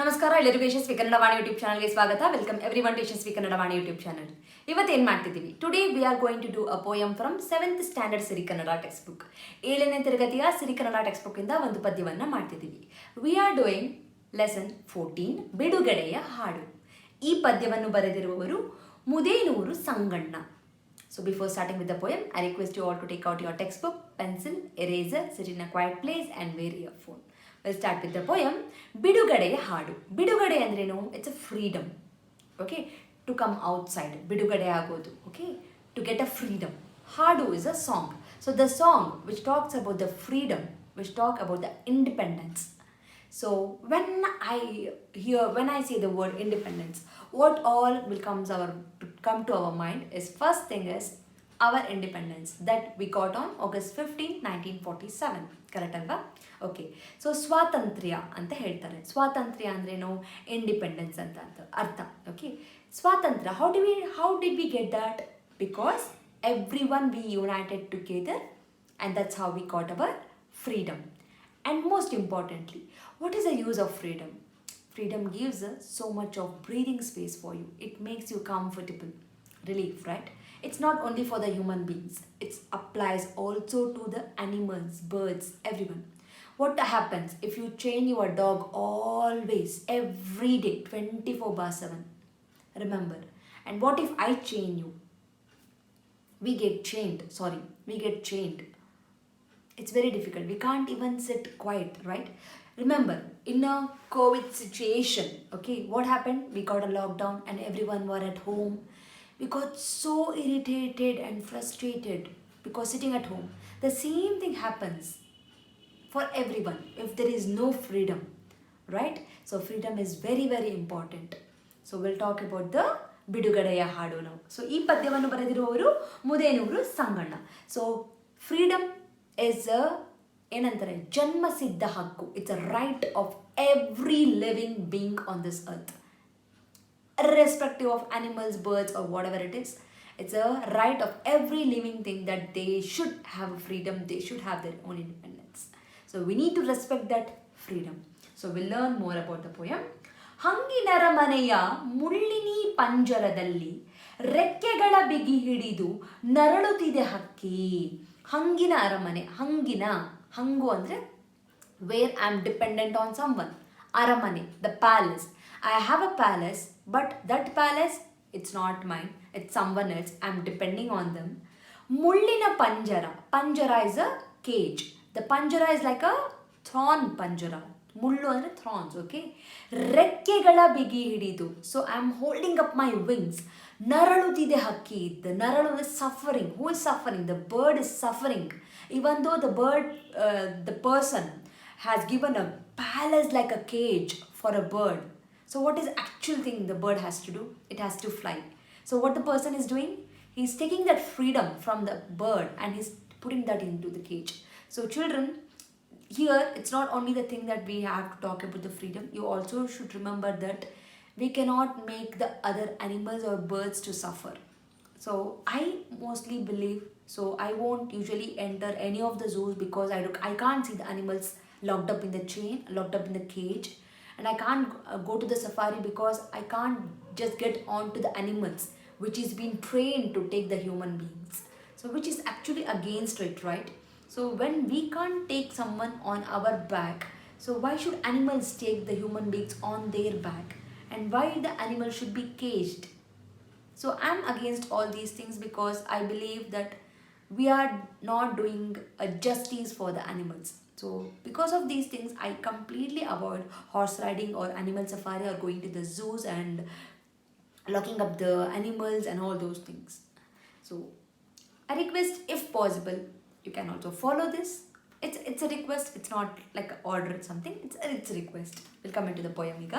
ನಮಸ್ಕಾರ ಎಲ್ಲರಿಗೂ ಯಶಸ್ವಿ ಕನ್ನಡ ವಾಣಿ ಯೂಟ್ಯೂಬ್ ಚಾನಲ್ಗೆ ಸ್ವಾಗತ. Welcome everyone to Yashaswi Kannada Vani YouTube channel. ಇವತ್ತು ಏನು ಮಾಡ್ತಿದ್ದೀವಿ? Today we are going to do a poem from 7th standard Siri Kannada text book. 7ನೇ ತರಗತಿಯ ಸಿರಿ ಕನ್ನಡ ಟೆಕ್ಸ್ಟ್ ಬುಕ್ ಇಂದ ಒಂದು ಪದ್ಯವನ್ನು ಮಾಡ್ತಿದ್ದೀವಿ. ವಿ ಆರ್ ಡೂಯಿಂಗ್ ಲೆಸನ್ 14 ಬಿಡುಗಡೆಯ ಹಾಡು. ಈ ಪದ್ಯವನ್ನು ಬರೆದಿರುವವರು Mudenur Sanganna. So before starting with the poem, I request you all to take out your textbook, pencil, eraser, sit in a quiet place and wear earphone. We'll start with the poem. Bidugadeya Haadu. Bidugade andrenu, it's a freedom. Okay, to come outside. Bidugade agodu. Okay, to get a freedom. Haadu is a song. So the song which talks about the freedom, which talk about the independence. So when I say the word independence, what all will come to our mind is, first thing is our independence that we got on August 15, 1947. Correct alva? Okay. So ಸ್ವಾತಂತ್ರ್ಯ ಅಂತ ಹೇಳ್ತಾರೆ. ಸ್ವಾತಂತ್ರ್ಯ ಅಂದ್ರೇನು? Independence ಅಂತ ಅರ್ಥ. Okay. ಸ್ವಾತಂತ್ರ್ಯ, how did we get that? Because everyone we united together, and that's how we got our freedom. And most importantly, what is the use of freedom? Freedom gives so much of breathing space for you. It makes you comfortable. Relief, right? It's not only for the human beings. It applies also to the animals, birds, everyone. What happens if you chain your dog always, every day, 24/7? Remember. And what if I chain you? We get chained. It's very difficult. We can't even sit quiet, right? Remember, in a COVID situation, okay, what happened? We got a lockdown and everyone were at home. We got so irritated and frustrated because sitting at home. The same thing happens for everyone if there is no freedom, right? So freedom is very, very important. So we'll talk about the Bidugadeya Haadu now. So ee padyavannu barediruvaru Mudenur Sanganna. So freedom is a ಏನಂತಾರೆ, ಜನ್ಮಸಿದ್ಧ ಹಕ್ಕು. It's a right of every living being on this earth, irrespective of animals, birds or whatever it is. It's a right of every living thing that they should have freedom, they should have their own independence. So we need to respect that freedom. So we'll learn more about the poem. ಹಂಗಿನರ ಮನೆಯ ಮುಳ್ಳಿನಿ ಪಂಜರದಲ್ಲಿ ರೆಕ್ಕೆಗಳ ಬಿಗಿ ಹಿಡಿದು ನರಳುತ್ತಿದೆ ಹಕ್ಕಿ. ಹಂಗಿನ ಅರಮನೆ. ಹಂಗು ಅಂದರೆ where I am dependent on someone. ಅರಮನೆ, the palace. I have a palace, but that palace, it's not mine, it's someone else. I'm depending on them. ಮುಳ್ಳಿನ ಪಂಜರ. Panjara is a cage. The panjara is like a thorn panjara. ಮುಳ್ಳು ಅಂದರೆ thorns, okay? ರೆಕ್ಕೆಗಳ ಬಿಗಿ ಹಿಡಿದು. So I'm holding up my wings. ನರಳುತ್ತಿದೆ ಹಕ್ಕಿ. The ನರಳು is suffering. Who is suffering? The bird is suffering. Even though the bird, the person has given a palace like a cage for a bird. So what is the actual thing the bird has to do? It has to fly. So what the person is doing? He's taking that freedom from the bird and he's putting that into the cage. So children, here it's not only the thing that we have to talk about the freedom. You also should remember that we cannot make the other animals or birds to suffer. So I mostly believe, so I won't usually enter any of the zoos because I can't see the animals locked up in the chain, locked up in the cage. And I can't go to the safari because I can't just get on to the animals which is being trained to take the human beings. So which is actually against it, right? So when we can't take someone on our back, so why should animals take the human beings on their back? And why the animal should be caged? So I'm against all these things because I believe that we are not doing a justice for the animals. So because of these things, I completely avoid horse riding or animal safari or going to the zoos and locking up the animals and all those things. So I request, if possible, you can also follow this. It's a request. It's not like an order or something. It's a request. We'll come into the poem ಈಗ.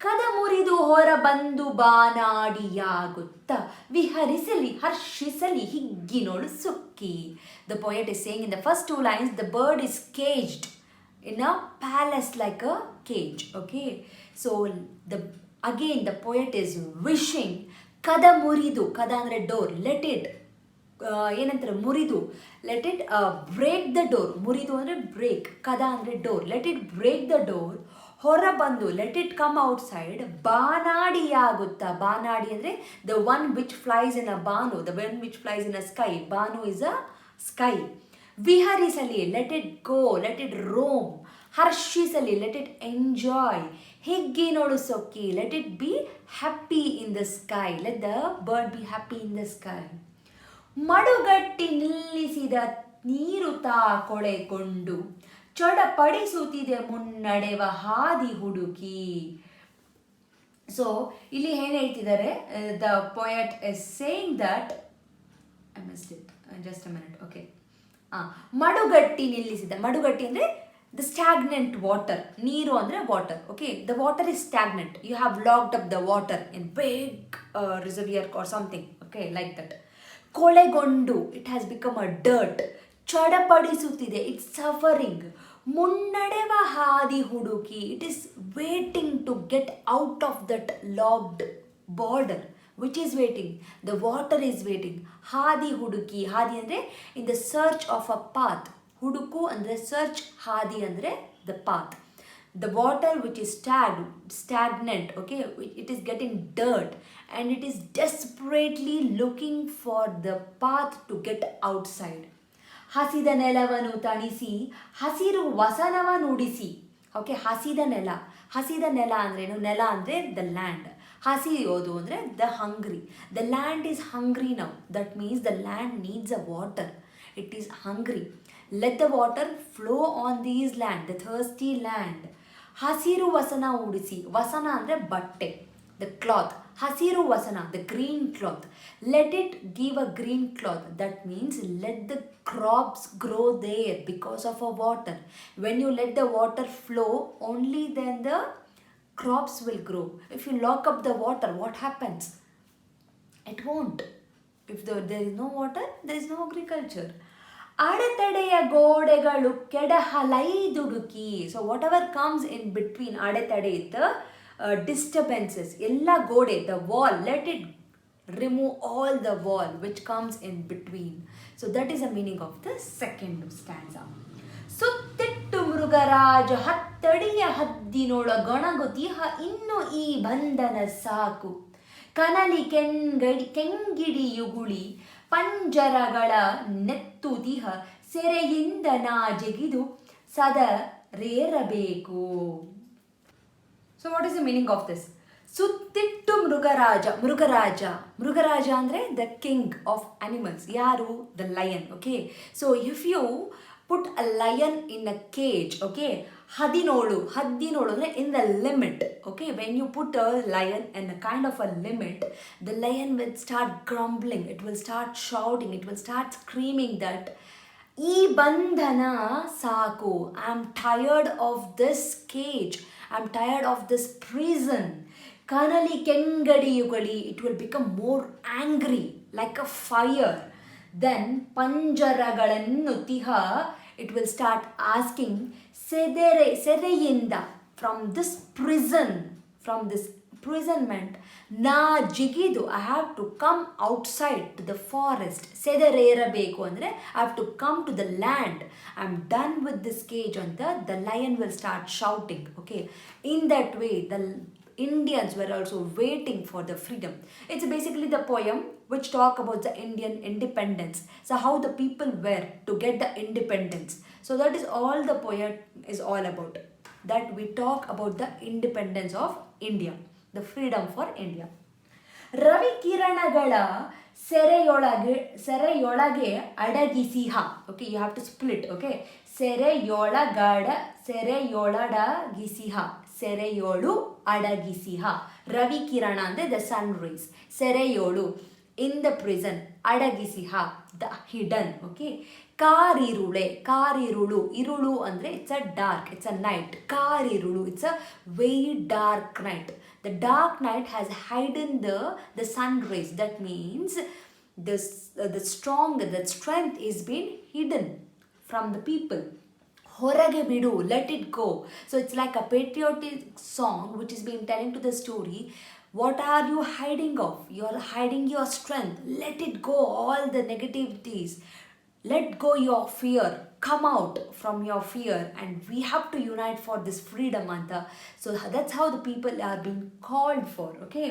ಕದ ಮುರಿದು ಹೊರ ಬಂದು ಬಾನಾಡಿಯಾಗುತ್ತ ವಿಹರಿಸಲಿ ಹರ್ಷಿಸಲಿ ಹಿಗ್ಗಿನೋಳು Sukki. The poet is saying in the first two lines, the bird is caged in a palace like a cage, okay? So the poet is wishing, ಕದ ಮುರಿದು, ಕದ ಅಂದರೆ door, let it ಏನಂತಾರೆ ಮುರಿದು, let it break the door. ಮುರಿದು ಅಂದರೆ break, ಕದ ಅಂದರೆ door, let it break the door, ಹೊರಬಂದು ಲೆಟ್ ಇಟ್ ಕಮ್ ಔಟ್ಸೈಡ್ ಬಾನಾಡಿಯಾಗುತ್ತಾ. ಬಾನಾಡಿ ಅಂದರೆ the one which flies in a ಬಾನು, the one which flies in a sky. ಬಾನು ಇಸ್ ಅ ಸ್ಕೈ. ವಿಹರಿಸಲಿ let it go, let it roam. ಹರ್ಷಿಸಲಿ let it enjoy. ಹಿಗ್ಗಿನೊಳು ಸೊಕ್ಕಿ let it be happy in the sky, let the bird be happy in the sky. ಮಡುಗಟ್ಟಿ ನಿಲ್ಲಿಸಿದ ನೀರು ತಾ ಕೊಳೆಗೊಂಡು ಚಡಪಡಿಸುತ್ತಿದೆ ಮುನ್ನಡೆವ ಹಾದಿ ಹುಡುಕಿ. ಸೊ ಇಲ್ಲಿ ಏನು ಹೇಳ್ತಿದ್ದಾರೆ, the poet is saying that, I missed it, just a minute, okay. ಮಡುಗಟ್ಟಿ ನಿಲ್ಲಿಸಿದ, ಮಡುಗಟ್ಟಿ ಅಂದರೆ ದ ಸ್ಟಾಗ್ನೆಂಟ್ ವಾಟರ್. ನೀರು ಅಂದರೆ water, okay. The water is stagnant, you have locked up the water in big reservoir or something, okay, like that. ಕೊಳೆಗೊಂಡು, it has become a dirt. ಚಡಪಡಿಸುತ್ತಿದೆ, it's suffering. ಮುನ್ನಡೆವ ಹಾದಿ ಹುಡುಕಿ, it is waiting to get out of that locked border. Which is waiting? The water is waiting. ಹಾದಿ ಹುಡುಕಿ, ಹಾದಿ ಅಂದರೆ in the search of a path. ಹುಡುಕು ಅಂದರೆ ಸರ್ಚ್, ಹಾದಿ ಅಂದರೆ the path. The water which is stagnant, okay, it is getting dirt and it is desperately looking for the path to get outside. ಹಸಿದ ನೆಲವನ್ನು ತಣಿಸಿ ಹಸಿರು ವಸನವ ನುಡಿಸಿ, ಓಕೆ. ಹಸಿದ ನೆಲ, ಹಸಿದ ನೆಲ ಅಂದ್ರೇನು? ನೆಲ ಅಂದರೆ ದ ಲ್ಯಾಂಡ್. ಹಸಿಯೋದು ಅಂದರೆ the hungry. The land is hungry now, that means the land needs a water, it is hungry. Let the water flow on these land, the thirsty land. ಹಸಿರು ವಸನ ಉಡಿಸಿ, ವಸನ ಅಂದರೆ ಬಟ್ಟೆ, ದ ಕ್ಲಾತ್. ಹಸಿರು ವಸನ, the green cloth. Let it give a green cloth, that means let the crops grow there because of a water. When you let the water flow, only then the crops will grow. If you lock up the water, what happens? It won't. If there is no water, there is no agriculture. ಅಡೆತಡೆಯ ಗೋಡೆಗಳು ಕೆಡಹಲೈದುಡುಕಿ. So whatever comes in between, ಅಡೆತಡೆ, the disturbances, ಎಲ್ಲ ಗೋಡೆ, the wall, let it remove all the wall which comes in between. So that is the meaning of the second stanza. ಸುತ್ತಿಟ್ಟು ಮೃಗರಾಜ ಹತ್ತಡಿಯ ಹದ್ದಿನೊಳಗೊಣಗುತಿಹ ಇನ್ನು ಈ ಬಂಧನ ಸಾಕು. ಕನಲಿ ಕೆಂಗಿಡಿಯುಗುಳಿ ಪಂಜರಗಳ ನೆತ್ತುತಿಹ ಸೆರೆಯಿಂದ ನಾ ಜಗಿದು ಸದರೇರಬೇಕು. So what is the meaning of this? ಸುತ್ತಿಟ್ಟು ಮೃಗರಾಜ, ಮೃಗರಾಜ, ಮೃಗರಾಜ ಅಂದರೆ ದ ಕಿಂಗ್ ಆಫ್ ಅನಿಮಲ್ಸ್. ಯಾರು? The lion, okay. So if you put a lion in a cage, okay, ಹದಿನೋಳು, ಹದ್ದಿನೋಳು ಅಂದರೆ in the limit, okay. When you put a lion in a kind of a limit, the lion will start grumbling, it will start shouting, it will start screaming that ಈ ಬಂಧನ ಸಾಕು, I am tired of this cage, I am tired of this prison. ಕನಲಿ ಕೆಂಗಡಿಯುಗಳಿ, it will become more angry like a fire. Then ಪಂಜರಗಳನ್ನು ತಿಹ, it will start asking ಸೆರೆಯಿಂದ, from this prison, from this imprisonment, ನಾ ಜಿಗಿದು, I have to come outside to the forest. ಸೆದರೇರಬೇಕು ಅಂದರೆ I have to come to the land. I'm done with this cage ಅಂತ the lion will start shouting, okay. In that way the Indians were also waiting for the freedom. It's basically the poem which talk about the Indian independence. So how the people were to get the independence. So that is all the poem is all about. That we talk about the independence of India, the freedom for India. ರವಿ ಕಿರಣಗಳ ಸೆರೆಯೊಳಗೆ ಅಡಗಿಸಿಹ, okay, you have to split, okay. ಸೆರೆಯೊಳಡಗಿಸಿಹ, ಸೆರೆಯೋಳು ಅಡಗಿಸಿಹ. ರವಿ ಕಿರಣ ಅಂದರೆ ದ ಸನ್ ರೇಸ್. ಸೆರೆಯೋಳು, ಇನ್ ದ ಪ್ರಿಸನ್. ಅಡಗಿಸಿಹ, ದ ಹಿಡನ್, ಓಕೆ. ಕಾರಿರುಳೆ, ಕಾರಿರುಳು, ಇರುಳು ಅಂದರೆ it's a dark, it's a night. ಕಾರಿರುಳು, it's a very dark night. The dark night has hidden the sun rays. That means the strength is being hidden from the people. ಹೊರಗೆ ಬಿಡು, let it go. So it's like a patriotic song which is being telling to the story. What are you hiding of? You are hiding your strength. Let it go, all the negativities. Let go your fear. come out from your fear and we have to unite for this freedom anta. So that's how the people are being called for. Okay,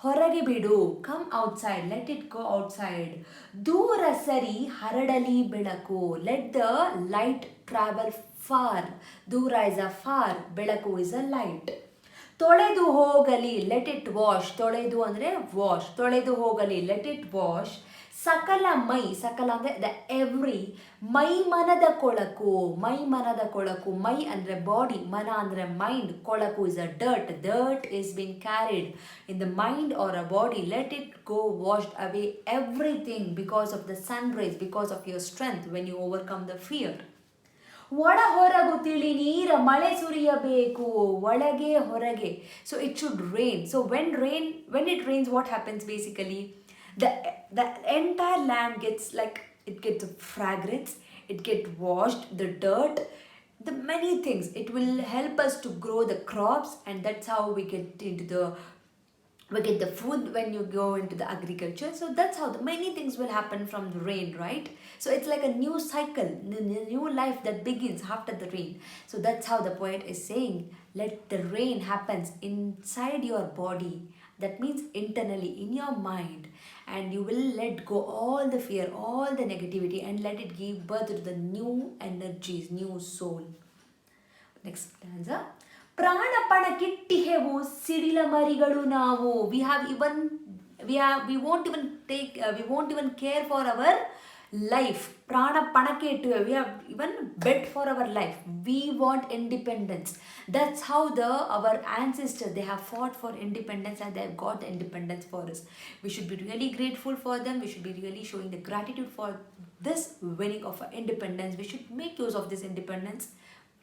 ಹೊರಗೆ ಬಿಡು, come outside, let it go outside. ದೂರ ಸರಿ ಹರಡಲಿ ಬೆಳಕು, let the light travel far. ದೂರ is a far, ಬೆಳಕು is a light. ತೊಳೆದು ಹೋಗಲಿ, let it wash. ತೊಳೆದು ಅಂದರೆ wash, ತೊಳೆದು ಹೋಗಲಿ, let it wash. ಸಕಲ ಮೈ, ಸಕಲ ಅಂದರೆ ದ ಎವ್ರಿ, ಮೈ ಮನದ ಕೊಳಕು, ಮೈ ಮನದ ಕೊಳಕು, ಮೈ ಅಂದರೆ ಬಾಡಿ, ಮನ ಅಂದರೆ ಮೈಂಡ್, ಕೊಳಕು is a dirt, dirt is been carried in the mind or a body, let it go washed away everything because of the sun rays, because of your strength when you overcome the fear. ಒಳ ಹೊರಗು ತಿಳಿ ನೀರ ಮಳೆ ಸುರಿಯಬೇಕು, ಒಳಗೆ ಹೊರಗೆ. So it should rain. So when it rains, what happens basically? The entire land gets like, it gets fragrance, it gets washed, the dirt, the many things. It will help us to grow the crops, and that's how we get the food when you go into the agriculture. So that's how the many things will happen from the rain, right? So it's like a new cycle, new life that begins after the rain. So that's how the poet is saying, let the rain happens inside your body. That means internally in your mind, and you will let go all the fear, all the negativity, and let it give birth to the new energies, new soul. Next stanza. ಪ್ರಾಣಪಣ ಕಿಟ್ಟಿಹೆವು ಸಿಡಿಲ ಮರಿಗಳು ನಾವು. We won't even care for our life. ಪ್ರಾಣ ಪಣಕ್ಕೆ ಇಟ್ಟುವೆ, we have even bet for our life. We want independence. That's how our ancestors, they have fought for independence and they have got the independence for us. We should be really grateful for them. We should be really showing the gratitude for this winning of independence. We should make use of this independence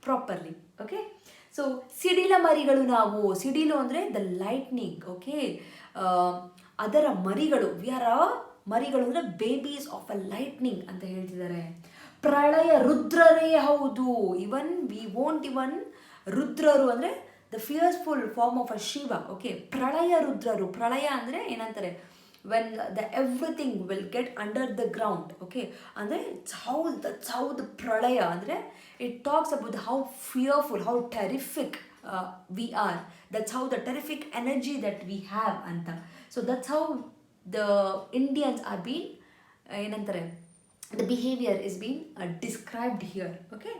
properly. Okay, so ಸಿಡಿಲ ಮರಿಗಳು ನಾವು. ಸಿಡಿಲು ಅಂದರೆ the lightning. Okay, ಅದರ ಮರಿಗಳು, we are ಮರಿಗಳು ಅಂದರೆ babies of a lightning ಅಂತ ಹೇಳ್ತಿದ್ದಾರೆ. ಪ್ರಳಯ ರುದ್ರರೇ ಹೌದು. ವಿ ವೋಂಟ್ ಇವನ್ ರುದ್ರರು ಅಂದರೆ the fearful form of a Shiva. Okay, ಪ್ರಳಯ ರುದ್ರರು. ಪ್ರಳಯ ಅಂದರೆ ಏನಂತಾರೆ, when everything will get under the ground. Okay, ಅಂದರೆ that's how the pralaya, ಅಂದರೆ it talks about how fearful, how terrific we are. That's how the terrific energy that we have anta. So that's how the Indians are being ಏನಂತಾರೆ, the behavior is being described here. Okay,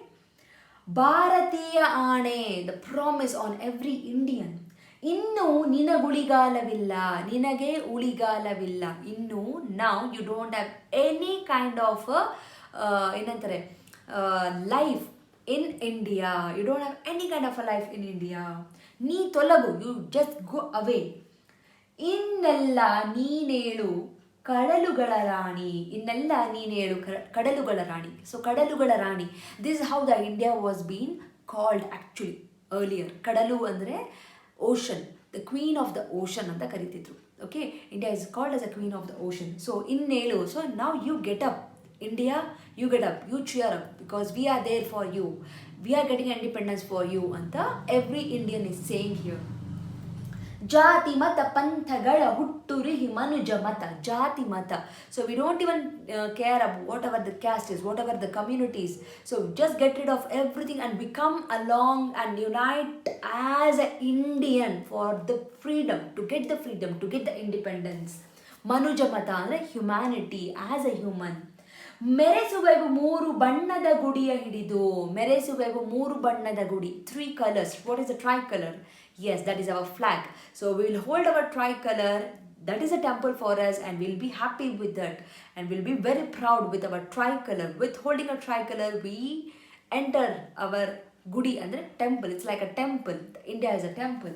ಭಾರತೀಯ ಆಣೆ, the promise on every Indian. ಇನ್ನು ನಿನಗುಳಿಗಾಲವಿಲ್ಲ, ನಿನಗೆ ಉಳಿಗಾಲವಿಲ್ಲ. ಇನ್ನು now you don't have any kind of ಏನಂತಾರೆ life in India. You don't have any kind of a life in India. ನೀ ತೊಲಗು, you just go away. ಇನ್ನೆಲ್ಲ ನೀನೇಳು ಕಡಲುಗಳ ರಾಣಿ. ಇನ್ನೆಲ್ಲ ನೀನೇಳು ಕಡಲುಗಳ ರಾಣಿ. ಸೊ ಕಡಲುಗಳ ರಾಣಿ, this is how the India was being called actually earlier. ಕಡಲು ಅಂದರೆ ocean, the queen of the ocean ಅಂತ ಕರಿತಿದ್ರು. Okay, India is called as a queen of the ocean. So ಇನ್ನೇಳು, so now you get up, India, you get up, you cheer up, because we are there for you, we are getting independence for you ಅಂತ every Indian is saying here. ಜಾತಿ ಮತ ಪಂಥಗಳ ಹುಟ್ಟುರಿಹಿ ಮನುಜ ಮತ. ಜಾತಿ ಮತ, so we don't even care about whatever the caste is, whatever the communities. So just get rid of everything and become along and unite as an Indian for the freedom, to get the freedom, to get the independence. ಮನುಜ ಮತ ಅಂದರೆ humanity, as a human. ಮೆರೆಸುವೆವು ಮೂರು ಬಣ್ಣದ ಗುಡಿಯ ಹಿಡಿದು. ಮೆರೆಸುವೆವು ಮೂರು ಬಣ್ಣದ ಗುಡಿ, 3 colors. What is a tricolor? Yes, that is our flag. So we will hold our tricolor. That is a temple for us, and we'll be happy with that, and we'll be very proud with our tricolor. With holding a tricolor, we enter our gudi andre temple. It's like a temple. India is a temple.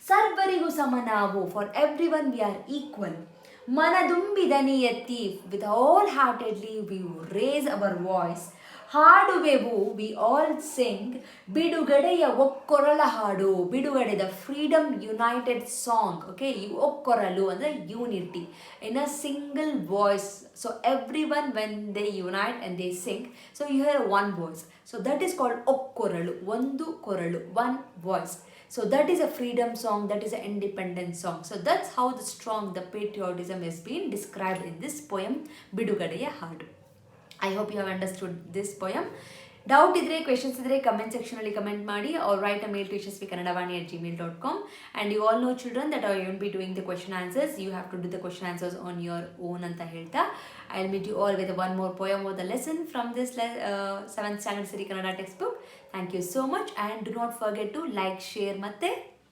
ಸರ್ವರಿಗೂ ಸಮನಾವು, for everyone we are equal. ಮನದುಂಬಿದ ನಿಯತಿ, with all heartedly we raise our voice. ಹಾಡುವೆವು, we all sing. ಬಿಡುಗಡೆಯ ಒಕ್ಕೊರಲ ಹಾಡು. ಬಿಡುಗಡೆ, the freedom united song. Okay, ಒಕ್ಕೊರಲು ಅಂದರೆ unity in a single voice. So everyone, when they unite and they sing, so you hear one voice. So that is called ಒಕ್ಕೊರಲು, ಒಂದು ಕೊರಳು, one voice. So that is a freedom song, that is an independence song. So that's how the strong, the patriotism has been described in this poem, Bidugadeya Haadu. I hope you have understood this poem. Doubt idre, questions idre, comment section alli comment ಮಾಡಿ or write a mail to yashaswikannadavaani@gmail.com. And you all know children that I will be doing the question answers. You have to do the question answers on your own anta ಹೇಳ್ತಾ I'll meet you all with one more poem or the lesson from this 7th standard Siri Kannada textbook. Thank you so much, and do not forget to like, share ಮತ್ತೆ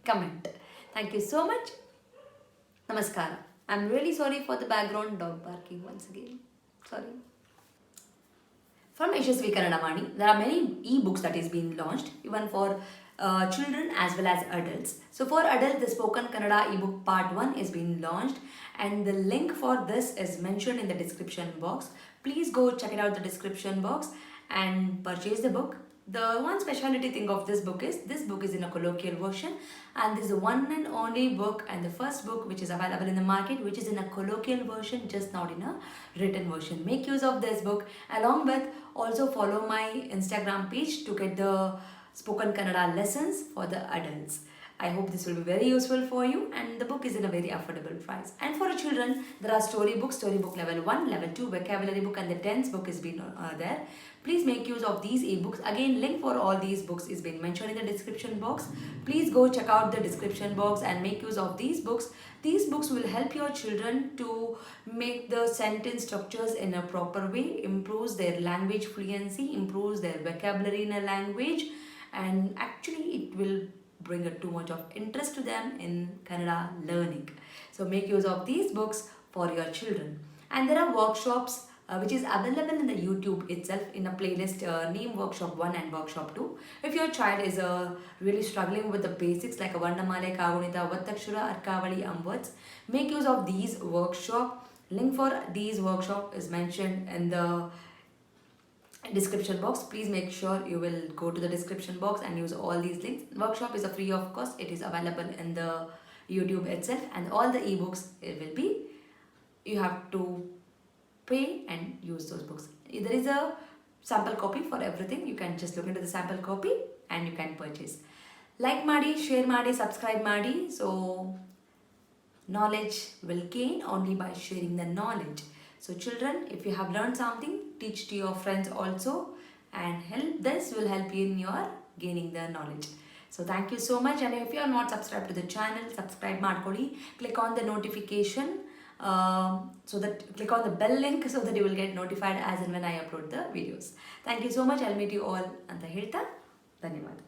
comment. Thank you so much. Namaskara. I'm really sorry for the background dog barking once again. Sorry. From Yashaswi Kannadavaani, there are many e-books that is being launched, even for children as well as adults. So for adults, the Spoken Kannada ebook part 1 is being launched, and the link for this is mentioned in the description box. Please go check it out the description box and purchase the book. The one specialty thing of this book is in a colloquial version, and this is the one and only book and the first book which is available in the market which is in a colloquial version, just not in a written version. Make use of this book. Along with, also follow my Instagram page to get the Spoken Kannada lessons for the adults. I hope this will be very useful for you, and the book is in a very affordable price. And for children, there are storybook level 1, level 2, vocabulary book, and the tense book is been there. Please make use of these ebooks. Again, link for all these books is been mentioned in the description box. Please go check out the description box and make use of these books. These books will help your children to make the sentence structures in a proper way, improves their language fluency, improves their vocabulary in a language, and actually it will bring too much of interest to them in Kannada learning. So make use of these books for your children. And there are workshops which is available in the YouTube itself in a playlist named Workshop 1 and Workshop 2. If your child is really struggling with the basics like a Varnamale, Kagunita, Vattakshura, Arkavali, words, make use of these workshop. Link for these workshop is mentioned in the description box. Please make sure you will go to the description box and use all these links. Workshop is a free of cost. It is available in the YouTube itself, and all the ebooks it will be, you have to pay and use those books. There is a sample copy for everything. You can just look into the sample copy and you can purchase. Like maadi, share maadi, subscribe maadi. So knowledge will gain only by sharing the knowledge. So children, if you have learned something, teach to your friends also, and this will help you in your gaining the knowledge. So thank you so much, and if you are not subscribed to the channel, subscribe ಮಾಡ್ಕೊಳ್ಳಿ. Click on the notification, click on the bell link so that you will get notified as and when I upload the videos. Thank you so much. I'll meet you all ಅಂತ ಹೇಳ್ತಾ ಧನ್ಯವಾದ.